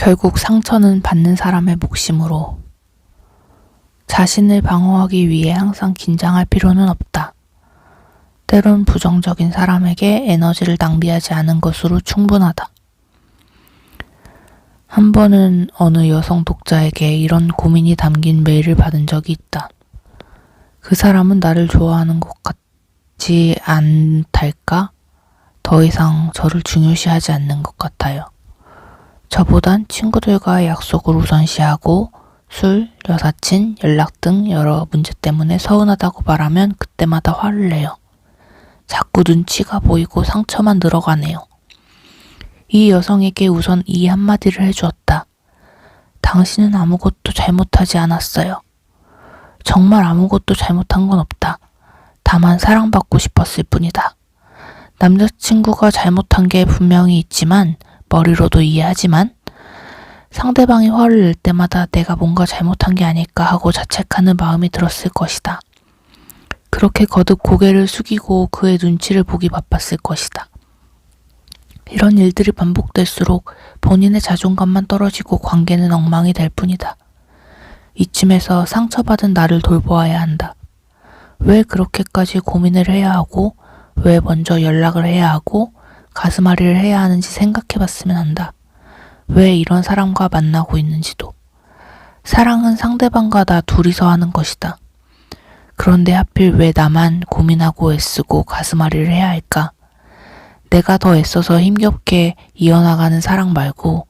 결국 상처는 받는 사람의 몫이므로 자신을 방어하기 위해 항상 긴장할 필요는 없다. 때론 부정적인 사람에게 에너지를 낭비하지 않은 것으로 충분하다. 한 번은 어느 여성 독자에게 이런 고민이 담긴 메일을 받은 적이 있다. 그 사람은 나를 좋아하는 것 같지 않달까? 더 이상 저를 중요시하지 않는 것 같아요. 저보단 친구들과의 약속을 우선시하고 술, 여사친, 연락 등 여러 문제 때문에 서운하다고 말하면 그때마다 화를 내요. 자꾸 눈치가 보이고 상처만 늘어가네요. 이 여성에게 우선 이 한마디를 해주었다. 당신은 아무것도 잘못하지 않았어요. 정말 아무것도 잘못한 건 없다. 다만 사랑받고 싶었을 뿐이다. 남자친구가 잘못한 게 분명히 있지만 머리로도 이해하지만 상대방이 화를 낼 때마다 내가 뭔가 잘못한 게 아닐까 하고 자책하는 마음이 들었을 것이다. 그렇게 거듭 고개를 숙이고 그의 눈치를 보기 바빴을 것이다. 이런 일들이 반복될수록 본인의 자존감만 떨어지고 관계는 엉망이 될 뿐이다. 이쯤에서 상처받은 나를 돌보아야 한다. 왜 그렇게까지 고민을 해야 하고 왜 먼저 연락을 해야 하고 가슴앓이를 해야 하는지 생각해봤으면 한다. 왜 이런 사람과 만나고 있는지도. 사랑은 상대방과 나 둘이서 하는 것이다. 그런데 하필 왜 나만 고민하고 애쓰고 가슴앓이를 해야 할까? 내가 더 애써서 힘겹게 이어나가는 사랑 말고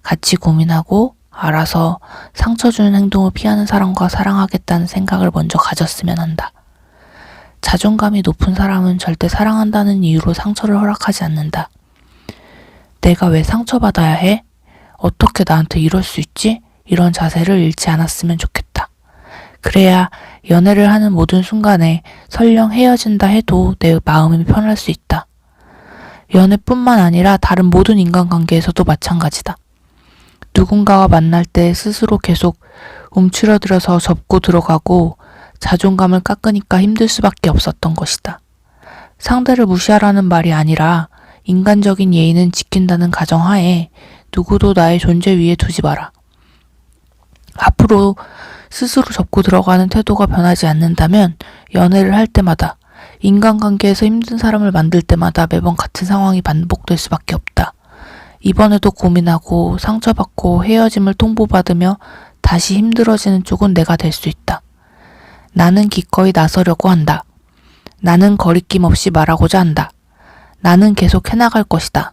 같이 고민하고 알아서 상처 주는 행동을 피하는 사람과 사랑하겠다는 생각을 먼저 가졌으면 한다. 자존감이 높은 사람은 절대 사랑한다는 이유로 상처를 허락하지 않는다. 내가 왜 상처받아야 해? 어떻게 나한테 이럴 수 있지? 이런 자세를 잃지 않았으면 좋겠다. 그래야 연애를 하는 모든 순간에 설령 헤어진다 해도 내 마음이 편할 수 있다. 연애뿐만 아니라 다른 모든 인간관계에서도 마찬가지다. 누군가와 만날 때 스스로 계속 움츠러들어서 접고 들어가고 자존감을 깎으니까 힘들 수밖에 없었던 것이다. 상대를 무시하라는 말이 아니라 인간적인 예의는 지킨다는 가정하에 누구도 나의 존재 위에 두지 마라. 앞으로 스스로 접고 들어가는 태도가 변하지 않는다면 연애를 할 때마다 인간관계에서 힘든 사람을 만들 때마다 매번 같은 상황이 반복될 수밖에 없다. 이번에도 고민하고 상처받고 헤어짐을 통보받으며 다시 힘들어지는 쪽은 내가 될 수 있다. 나는 기꺼이 나서려고 한다. 나는 거리낌 없이 말하고자 한다. 나는 계속 해나갈 것이다.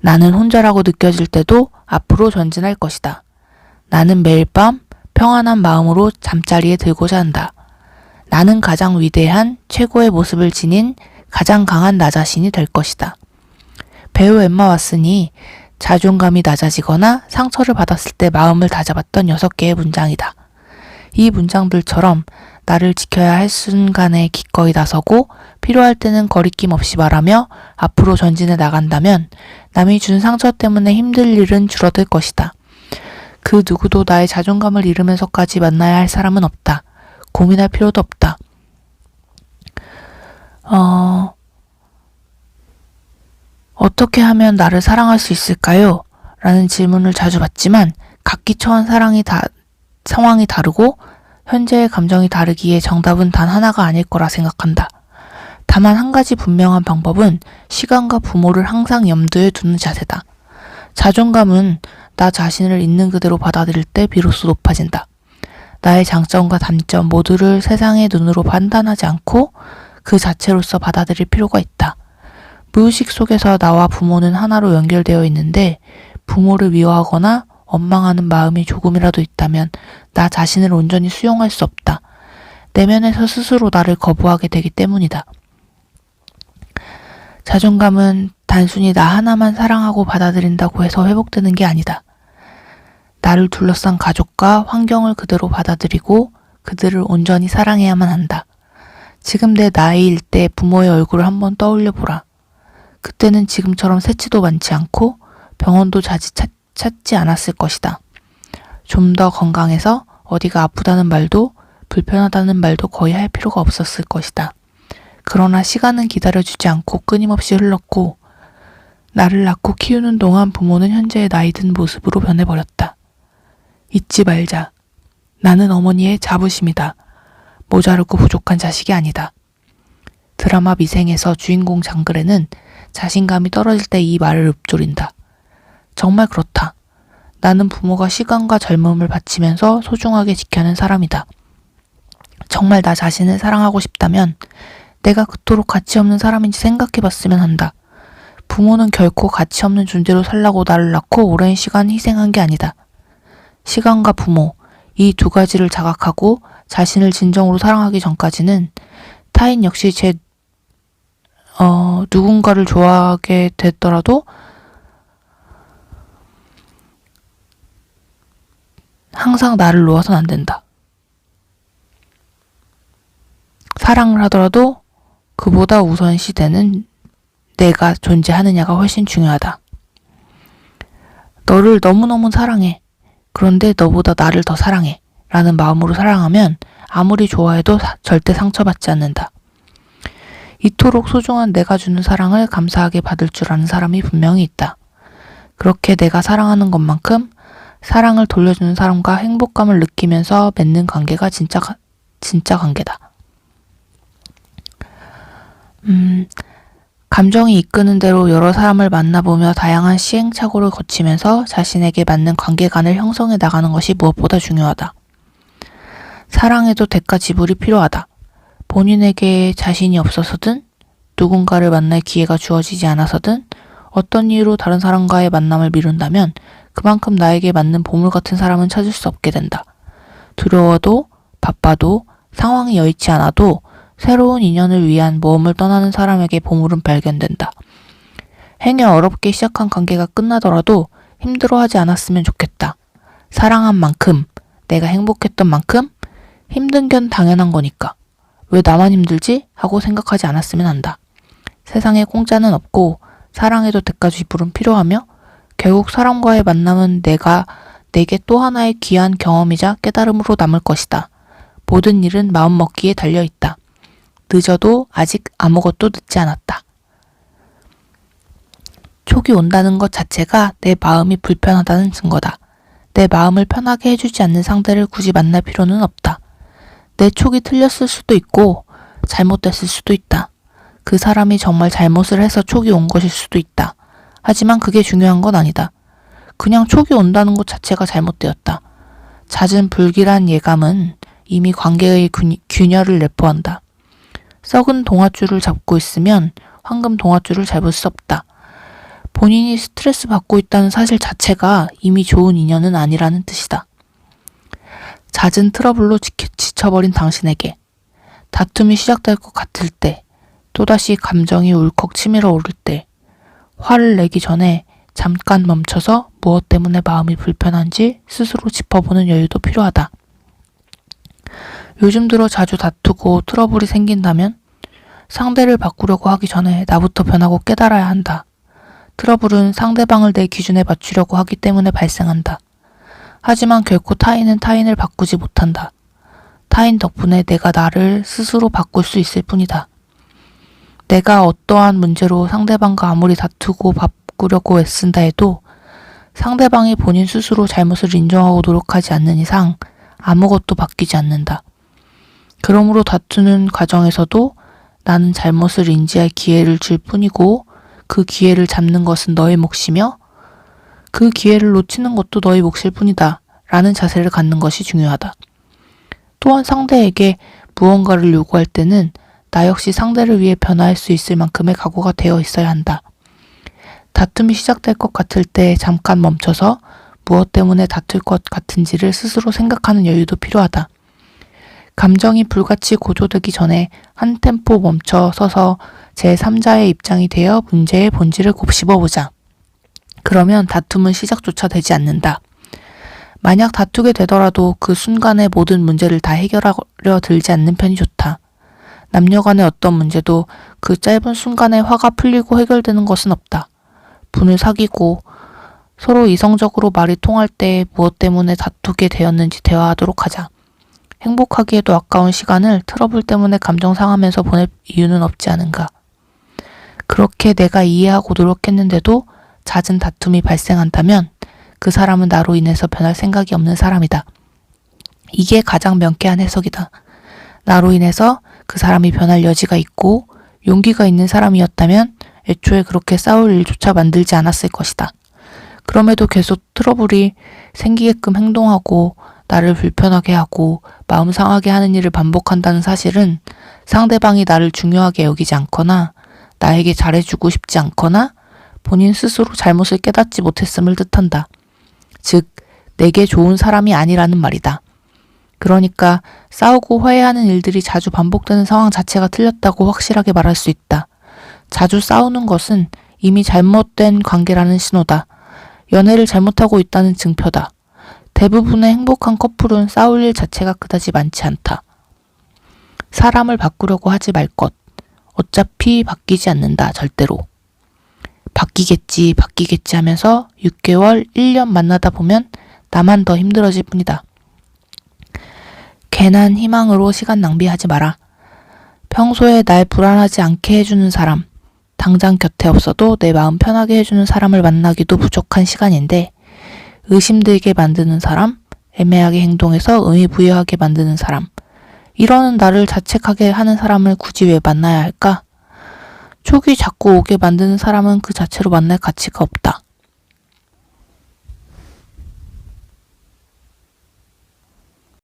나는 혼자라고 느껴질 때도 앞으로 전진할 것이다. 나는 매일 밤 평안한 마음으로 잠자리에 들고자 한다. 나는 가장 위대한 최고의 모습을 지닌 가장 강한 나 자신이 될 것이다. 배우 엠마 왓슨이 자존감이 낮아지거나 상처를 받았을 때 마음을 다잡았던 6개의 문장이다. 이 문장들처럼 나를 지켜야 할 순간에 기꺼이 나서고 필요할 때는 거리낌 없이 말하며 앞으로 전진해 나간다면 남이 준 상처 때문에 힘들 일은 줄어들 것이다. 그 누구도 나의 자존감을 잃으면서까지 만나야 할 사람은 없다. 고민할 필요도 없다. 어떻게 하면 나를 사랑할 수 있을까요? 라는 질문을 자주 받지만 각기 처한 상황이 다르고 현재의 감정이 다르기에 정답은 단 하나가 아닐 거라 생각한다. 다만 한 가지 분명한 방법은 시간과 부모를 항상 염두에 두는 자세다. 자존감은 나 자신을 있는 그대로 받아들일 때 비로소 높아진다. 나의 장점과 단점 모두를 세상의 눈으로 판단하지 않고 그 자체로서 받아들일 필요가 있다. 무의식 속에서 나와 부모는 하나로 연결되어 있는데 부모를 미워하거나 원망하는 마음이 조금이라도 있다면 나 자신을 온전히 수용할 수 없다. 내면에서 스스로 나를 거부하게 되기 때문이다. 자존감은 단순히 나 하나만 사랑하고 받아들인다고 해서 회복되는 게 아니다. 나를 둘러싼 가족과 환경을 그대로 받아들이고 그들을 온전히 사랑해야만 한다. 지금 내 나이일 때 부모의 얼굴을 한번 떠올려 보라. 그때는 지금처럼 새치도 많지 않고 병원도 자주 찾지 않았을 것이다. 좀 더 건강해서 어디가 아프다는 말도 불편하다는 말도 거의 할 필요가 없었을 것이다. 그러나 시간은 기다려주지 않고 끊임없이 흘렀고 나를 낳고 키우는 동안 부모는 현재의 나이 든 모습으로 변해버렸다. 잊지 말자. 나는 어머니의 자부심이다. 모자르고 부족한 자식이 아니다. 드라마 미생에서 주인공 장그래는 자신감이 떨어질 때 이 말을 읊조린다. 정말 그렇다. 나는 부모가 시간과 젊음을 바치면서 소중하게 지켜낸 사람이다. 정말 나 자신을 사랑하고 싶다면 내가 그토록 가치 없는 사람인지 생각해 봤으면 한다. 부모는 결코 가치 없는 존재로 살라고 나를 낳고 오랜 시간 희생한 게 아니다. 시간과 부모, 이 두 가지를 자각하고 자신을 진정으로 사랑하기 전까지는 타인 역시 누군가를 좋아하게 됐더라도 항상 나를 놓아선 안 된다. 사랑을 하더라도 그보다 우선시되는 내가 존재하느냐가 훨씬 중요하다. 너를 너무너무 사랑해. 그런데 너보다 나를 더 사랑해. 라는 마음으로 사랑하면 아무리 좋아해도 절대 상처받지 않는다. 이토록 소중한 내가 주는 사랑을 감사하게 받을 줄 아는 사람이 분명히 있다. 그렇게 내가 사랑하는 것만큼 사랑을 돌려주는 사람과 행복감을 느끼면서 맺는 관계가 진짜 관계다. 감정이 이끄는 대로 여러 사람을 만나보며 다양한 시행착오를 거치면서 자신에게 맞는 관계관을 형성해 나가는 것이 무엇보다 중요하다. 사랑에도 대가 지불이 필요하다. 본인에게 자신이 없어서든 누군가를 만날 기회가 주어지지 않아서든 어떤 이유로 다른 사람과의 만남을 미룬다면 그만큼 나에게 맞는 보물 같은 사람은 찾을 수 없게 된다. 두려워도 바빠도 상황이 여의치 않아도 새로운 인연을 위한 모험을 떠나는 사람에게 보물은 발견된다. 행여 어렵게 시작한 관계가 끝나더라도 힘들어하지 않았으면 좋겠다. 사랑한 만큼, 내가 행복했던 만큼 힘든 건 당연한 거니까. 왜 나만 힘들지? 하고 생각하지 않았으면 한다. 세상에 공짜는 없고 사랑에도 대가 지불은 필요하며 결국 사람과의 만남은 내게 또 하나의 귀한 경험이자 깨달음으로 남을 것이다. 모든 일은 마음먹기에 달려있다. 늦어도 아직 아무것도 늦지 않았다. 촉이 온다는 것 자체가 내 마음이 불편하다는 증거다. 내 마음을 편하게 해주지 않는 상대를 굳이 만날 필요는 없다. 내 촉이 틀렸을 수도 있고 잘못됐을 수도 있다. 그 사람이 정말 잘못을 해서 촉이 온 것일 수도 있다. 하지만 그게 중요한 건 아니다. 그냥 촉이 온다는 것 자체가 잘못되었다. 잦은 불길한 예감은 이미 관계의 균열을 내포한다. 썩은 동아줄을 잡고 있으면 황금 동아줄을 잡을 수 없다. 본인이 스트레스 받고 있다는 사실 자체가 이미 좋은 인연은 아니라는 뜻이다. 잦은 트러블로 지쳐버린 당신에게 다툼이 시작될 것 같을 때, 또다시 감정이 울컥 치밀어 오를 때, 화를 내기 전에 잠깐 멈춰서 무엇 때문에 마음이 불편한지 스스로 짚어보는 여유도 필요하다. 요즘 들어 자주 다투고 트러블이 생긴다면 상대를 바꾸려고 하기 전에 나부터 변하고 깨달아야 한다. 트러블은 상대방을 내 기준에 맞추려고 하기 때문에 발생한다. 하지만 결코 타인은 타인을 바꾸지 못한다. 타인 덕분에 내가 나를 스스로 바꿀 수 있을 뿐이다. 내가 어떠한 문제로 상대방과 아무리 다투고 바꾸려고 애쓴다 해도 상대방이 본인 스스로 잘못을 인정하고 노력하지 않는 이상 아무것도 바뀌지 않는다. 그러므로 다투는 과정에서도 나는 잘못을 인지할 기회를 줄 뿐이고 그 기회를 잡는 것은 너의 몫이며 그 기회를 놓치는 것도 너의 몫일 뿐이다 라는 자세를 갖는 것이 중요하다. 또한 상대에게 무언가를 요구할 때는 나 역시 상대를 위해 변화할 수 있을 만큼의 각오가 되어 있어야 한다. 다툼이 시작될 것 같을 때 잠깐 멈춰서 무엇 때문에 다툴 것 같은지를 스스로 생각하는 여유도 필요하다. 감정이 불같이 고조되기 전에 한 템포 멈춰 서서 제3자의 입장이 되어 문제의 본질을 곱씹어보자. 그러면 다툼은 시작조차 되지 않는다. 만약 다투게 되더라도 그 순간에 모든 문제를 다 해결하려 들지 않는 편이 좋다. 남녀 간의 어떤 문제도 그 짧은 순간에 화가 풀리고 해결되는 것은 없다. 분을 사귀고 서로 이성적으로 말이 통할 때 무엇 때문에 다투게 되었는지 대화하도록 하자. 행복하기에도 아까운 시간을 트러블 때문에 감정 상하면서 보낼 이유는 없지 않은가. 그렇게 내가 이해하고 노력했는데도 잦은 다툼이 발생한다면 그 사람은 나로 인해서 변할 생각이 없는 사람이다. 이게 가장 명쾌한 해석이다. 나로 인해서 그 사람이 변할 여지가 있고 용기가 있는 사람이었다면 애초에 그렇게 싸울 일조차 만들지 않았을 것이다. 그럼에도 계속 트러블이 생기게끔 행동하고 나를 불편하게 하고 마음 상하게 하는 일을 반복한다는 사실은 상대방이 나를 중요하게 여기지 않거나 나에게 잘해주고 싶지 않거나 본인 스스로 잘못을 깨닫지 못했음을 뜻한다. 즉, 내게 좋은 사람이 아니라는 말이다. 그러니까 싸우고 화해하는 일들이 자주 반복되는 상황 자체가 틀렸다고 확실하게 말할 수 있다. 자주 싸우는 것은 이미 잘못된 관계라는 신호다. 연애를 잘못하고 있다는 증표다. 대부분의 행복한 커플은 싸울 일 자체가 그다지 많지 않다. 사람을 바꾸려고 하지 말 것. 어차피 바뀌지 않는다, 절대로. 바뀌겠지 하면서 6개월, 1년 만나다 보면 나만 더 힘들어질 뿐이다. 괜한 희망으로 시간 낭비하지 마라. 평소에 날 불안하지 않게 해주는 사람, 당장 곁에 없어도 내 마음 편하게 해주는 사람을 만나기도 부족한 시간인데 의심들게 만드는 사람, 애매하게 행동해서 의미 부여하게 만드는 사람, 이러는 나를 자책하게 하는 사람을 굳이 왜 만나야 할까? 촉이 자꾸 오게 만드는 사람은 그 자체로 만날 가치가 없다.